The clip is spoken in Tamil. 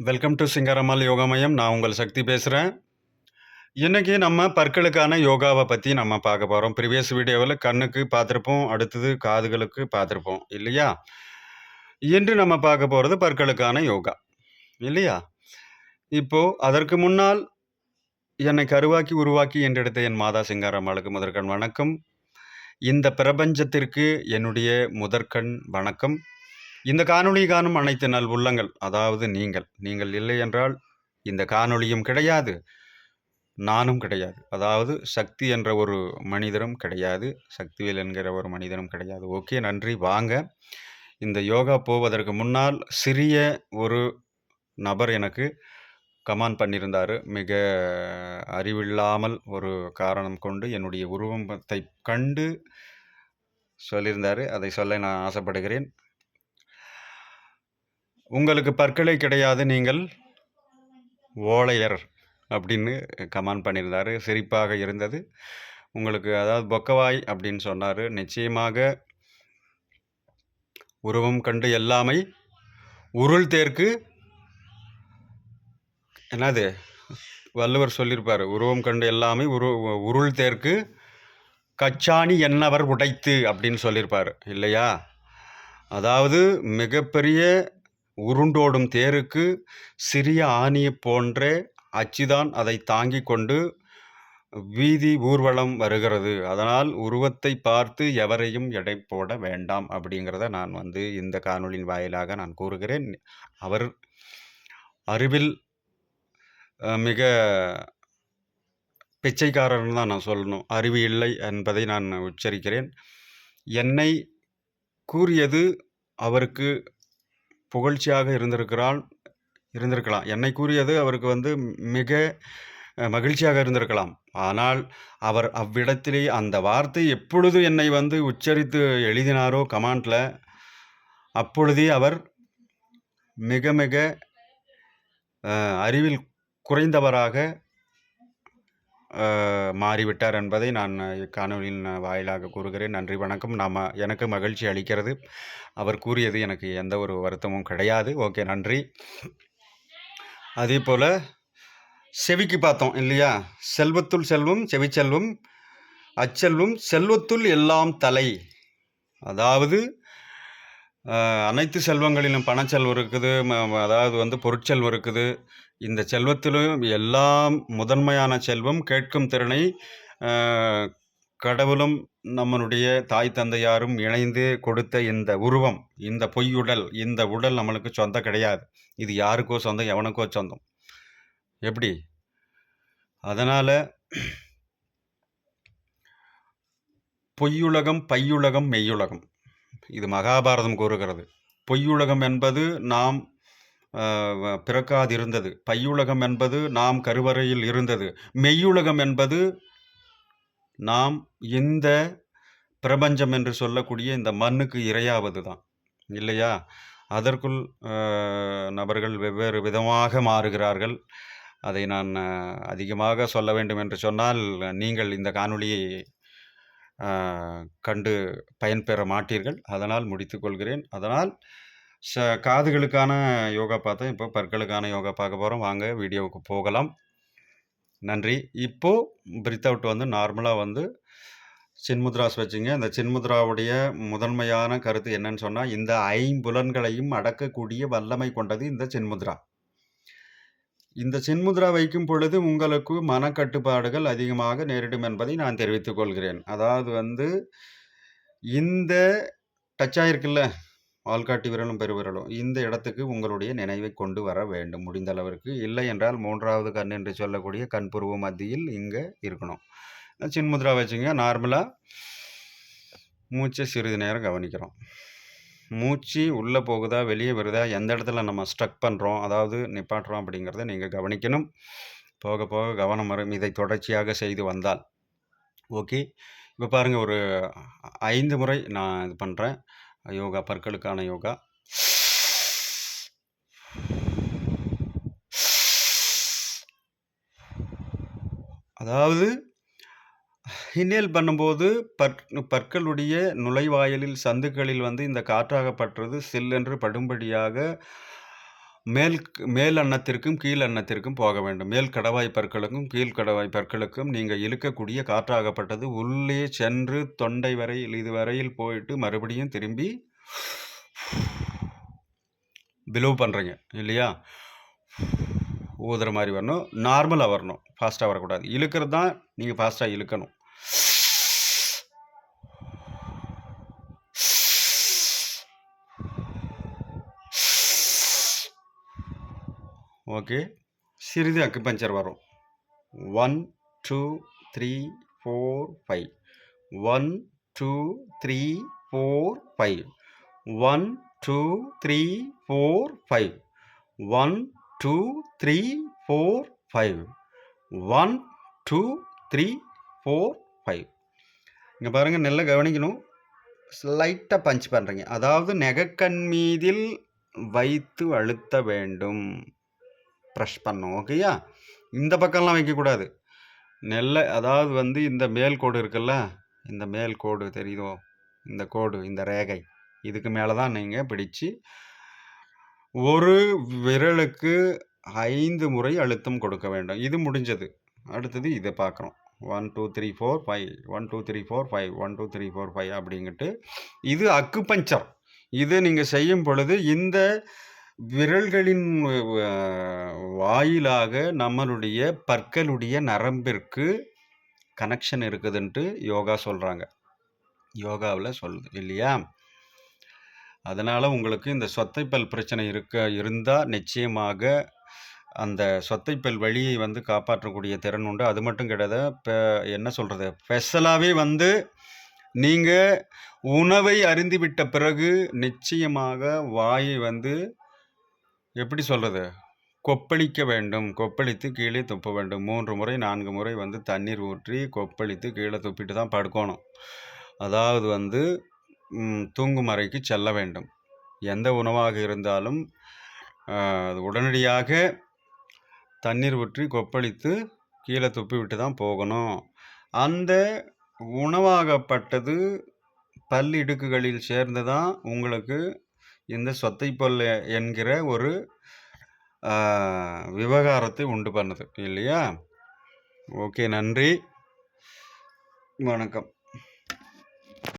வெல்கம் டு சிங்கரம்மாள் யோகா மையம். நான் உங்கள் சக்தி பேசுகிறேன். இன்னைக்கு நம்ம பற்களுக்கான யோகாவை பற்றி நம்ம பார்க்க போகிறோம். ப்ரீவியஸ் வீடியோவில் கண்ணுக்கு பார்த்துருப்போம், அடுத்தது காதுகளுக்கு பார்த்துருப்போம் இல்லையா? இன்று நம்ம பார்க்க போகிறது பற்களுக்கான யோகா இல்லையா? இப்போ அதற்கு முன்னால் என்னை கருவாக்கி உருவாக்கி என்றெடுத்த என் மாதா சிங்காரம்மாளுக்கு முதற்கண் வணக்கம். இந்த பிரபஞ்சத்திற்கு என்னுடைய முதற்கண் வணக்கம். இந்த காணொளி காணும் அனைத்து நல் உள்ளங்கள், அதாவது நீங்கள் இல்லை என்றால் இந்த காணொளியும் கிடையாது, நானும் கிடையாது. அதாவது சக்தி என்ற ஒரு மனிதரும் கிடையாது, சக்திவேல் என்கிற ஒரு மனிதனும் கிடையாது. ஓகே, நன்றி. வாங்க. இந்த யோகா போவதற்கு முன்னால் சிறிய ஒரு நபர் எனக்கு கமெண்ட் பண்ணியிருந்தார். மிக அறிவில்லாமல் ஒரு காரணம் கொண்டு என்னுடைய உருவத்தை கண்டு சொல்லியிருந்தார். அதை சொல்ல நான் ஆசைப்படுகிறேன். உங்களுக்கு பற்களை கிடையாது, நீங்கள் ஓலையர் அப்படின்னு கமெண்ட் பண்ணியிருந்தார். சிரிப்பாக இருந்தது. உங்களுக்கு அதாவது பொக்கவாய் அப்படின்னு சொன்னார். நிச்சயமாக உருவம் கண்டு எல்லாமை உருள் தேர்க்கு, என்னது வள்ளுவர் சொல்லியிருப்பார், உருவம் கண்டு எல்லாமே உருள் தேர்க்கு கச்சாணி என்னவர் உடைத்து அப்படின்னு சொல்லியிருப்பார் இல்லையா? அதாவது மிகப்பெரிய உருண்டோடும் தேருக்கு சிறிய ஆணியை போன்ற அச்சுதான் அதை தாங்கி கொண்டு வீதி ஊர்வலம் வருகிறது. அதனால் உருவத்தை பார்த்து எவரையும் எடை போட வேண்டாம் அப்படிங்கிறத நான் இந்த காணொளியின் வாயிலாக நான் கூறுகிறேன். அவர் அறிவில் மிக பிச்சைக்காரர்னு தான் நான் சொல்லணும். அறிவு இல்லை என்பதை நான் உச்சரிக்கிறேன். என்னை கூறியது அவருக்கு புகழ்ச்சியாக இருந்திருக்கலாம். என்னை கூறியது அவருக்கு மிக மகிழ்ச்சியாக இருந்திருக்கலாம். ஆனால் அவர் அவ்விடத்திலே அந்த வார்த்தை எப்பொழுது என்னை உச்சரித்து எழுதினாரோ கமெண்டில், அப்பொழுதே அவர் மிக மிக அறிவில் குறைந்தவராக மாறிவிட்டார் என்பதை நான் காணொலியின் வாயிலாக கூறுகிறேன். நன்றி, வணக்கம். எனக்கு மகிழ்ச்சி அளிக்கிறது. அவர் கூறியது எனக்கு எந்த ஒரு வருத்தமும் கிடையாது. ஓகே, நன்றி. அதே போல் செவிக்கு பார்த்தோம் இல்லையா? செல்வத்துள் செல்வம் செவிச்செல்வம் அச்செல்வம் செல்வத்துள் எல்லாம் தலை. அதாவது அனைத்து செல்வங்களிலும் பணச்செல்வம் இருக்குது, அதாவது பொருட்செல்வம் இருக்குது. இந்த செல்வத்திலும் எல்லாம் முதன்மையான செல்வம் கேட்கும் திறனை கடவுளும் நம்மளுடைய தாய் தந்தையாரும் இணைந்து கொடுத்த இந்த உருவம், இந்த பொய்யுடல், இந்த உடல் நம்மளுக்கு சொந்தம் கிடையாது. இது யாருக்கோ சொந்தம், எவனுக்கோ சொந்தம். எப்படி? அதனால் பொய்யுலகம், பையுலகம், மெய்யுலகம், இது மகாபாரதம் கூறுகிறது. பொய்யுலகம் என்பது நாம் பிறக்காதிருந்தது. பையுலகம் என்பது நாம் கருவறையில் இருந்தது. மெய்யுலகம் என்பது நாம் இந்த பிரபஞ்சம் என்று சொல்லக்கூடிய இந்த மண்ணுக்கு இரையாவது தான் இல்லையா? அதற்குள் நபர்கள் வெவ்வேறு விதமாக மாறுகிறார்கள். அதை நான் அதிகமாக சொல்ல வேண்டும் என்று சொன்னால் நீங்கள் இந்த காணொளியை கண்டு பயன்பெற மாட்டீர்கள். அதனால் முடித்துக்கொள்கிறேன். அதனால் காதுகளுக்கான யோகா பார்த்தோம். இப்போ பற்களுக்கான யோகா பார்க்க போகிறோம். வாங்க வீடியோவுக்கு போகலாம். நன்றி. இப்போது பிரித் அவுட் நார்மலாக சின்முத்ராஸ் வச்சுங்க. இந்த சின்முத்ராவுடைய முதன்மையான கருத்து என்னன்னு சொன்னால், இந்த ஐம்புலன்களையும் அடக்கக்கூடிய வல்லமை கொண்டது இந்த சின்முத்ரா. இந்த சின்முத்ரா வைக்கும் பொழுது உங்களுக்கு மனக்கட்டுப்பாடுகள் அதிகமாக நேரிடும் என்பதை நான் தெரிவித்துக் கொள்கிறேன். அதாவது இந்த டச் ஆகிருக்குல்ல, ஆள்காட்டி விரலும் பெருவிரலும், இந்த இடத்துக்கு உங்களுடைய நினைவை கொண்டு வர வேண்டும் முடிந்த அளவிற்கு. இல்லை என்றால் 3வது கண் என்று சொல்லக்கூடிய கண்புருவ மத்தியில் இங்கே இருக்கணும். சின்முத்ரா வச்சுங்க. நார்மலாக மூச்சை சிறிது நேரம் கவனிக்கிறோம். மூச்சு உள்ளே போகுதா வெளியே வருதா, எந்த இடத்துல நம்ம ஸ்ட்ரக் பண்ணுறோம், அதாவது நிப்பாட்டுறோம் அப்படிங்கிறத நீங்கள் கவனிக்கணும். போக போக கவனம் வரும், இதை தொடர்ச்சியாக செய்து வந்தால். ஓகே, இப்போ பாருங்கள், ஒரு 5 முறை நான் இது பண்ணுறேன் யோகா, பற்களுக்கான யோகா. அதாவது இன்ஹேல் பண்ணும்போது பற்களுடைய நுழைவாயிலில் சந்துக்களில் இந்த காற்றாகப்பட்டது சில்லென்று படும்படியாக மேல் அன்னத்திற்கும் கீழ் அன்னத்திற்கும் போக வேண்டும். மேல் கடவாய் பற்களுக்கும் கீழ் கடவாய் பற்களுக்கும் நீங்கள் இழுக்கக்கூடிய காற்றாகப்பட்டது உள்ளே சென்று தொண்டை வரையில் இதுவரையில் போயிட்டு மறுபடியும் திரும்பி பிலோவ் பண்ணுறீங்க இல்லையா? ஊதுற மாதிரி வரணும், நார்மலாக வரணும், ஃபாஸ்ட்டாக வரக்கூடாது. இழுக்கிறது தான் நீங்கள் ஃபாஸ்ட்டாக இழுக்கணும். ஓகே, சிறிது அக்குபஞ்சர் வரும். 1 2 3 4 5 1 2 3 4 5 1 2 3 4 5 1 2 3 4 5 1 2 3 4 5. இங்கே பாருங்கள், நல்லா கவனிக்கணும். லைட்டாக பஞ்ச் பண்ணுறீங்க, அதாவது நெகக்கண் மீதில் வைத்து அழுத்த வேண்டும், ப்ரெஷ் பண்ணும். ஓகேயா? இந்த பக்கம்லாம் வைக்கக்கூடாது. அதாவது இந்த மேல் கோடு இருக்குல்ல, இந்த மேல் கோடு தெரியுதோ, இந்த கோடு, இந்த ரேகை, இதுக்கு மேலே தான் நீங்கள் பிடிச்சு ஒரு விரலுக்கு 5 முறை அழுத்தம் கொடுக்க வேண்டும். இது முடிஞ்சது. அடுத்தது இதை பார்க்குறோம். 1 2 3 4 5 1 2 3 4 5 1 2 3 4 5 அப்படிங்கிட்டு இது அக்குபஞ்சர். இது நீங்கள் செய்யும் பொழுது இந்த விரல்களின் வாயிலாக நம்மளுடைய பற்களுடைய நரம்பிற்கு கனெக்ஷன் இருக்குதுன்ட்டு யோகா சொல்கிறாங்க, யோகாவில் சொல்லுது இல்லையா? அதனால் உங்களுக்கு இந்த சொத்தைப்பல் பிரச்சனை இருந்தால் நிச்சயமாக அந்த சொத்தைப்பல் வழியை காப்பாற்றக்கூடிய திறன் உண்டு. அது மட்டும் கிடையாது, இப்போ என்ன சொல்கிறது, ஸ்பெஷலாகவே நீங்கள் உணவை அருந்திவிட்ட பிறகு நிச்சயமாக வாயை எப்படி சொல்கிறது, கொப்பளிக்க வேண்டும். கொப்பளித்து கீழே துப்ப வேண்டும். 3 முறை 4 முறை தண்ணீர் ஊற்றி கொப்பளித்து கீழே துப்பிட்டு தான் படுக்கணும். அதாவது தூங்கும் அறைக்கு செல்ல வேண்டும். எந்த உணவாக இருந்தாலும் உடனடியாக தண்ணீர் ஊற்றி கொப்பளித்து கீழே துப்பிவிட்டு தான் போகணும். அந்த உணவாகப்பட்டது பல் இடுக்குகளில் சேர்ந்து தான் உங்களுக்கு இந்த சொத்தைப்பல் என்கிற ஒரு விவகாரத்தை உண்டு பண்ணுது இல்லையா? ஓகே, நன்றி, வணக்கம்.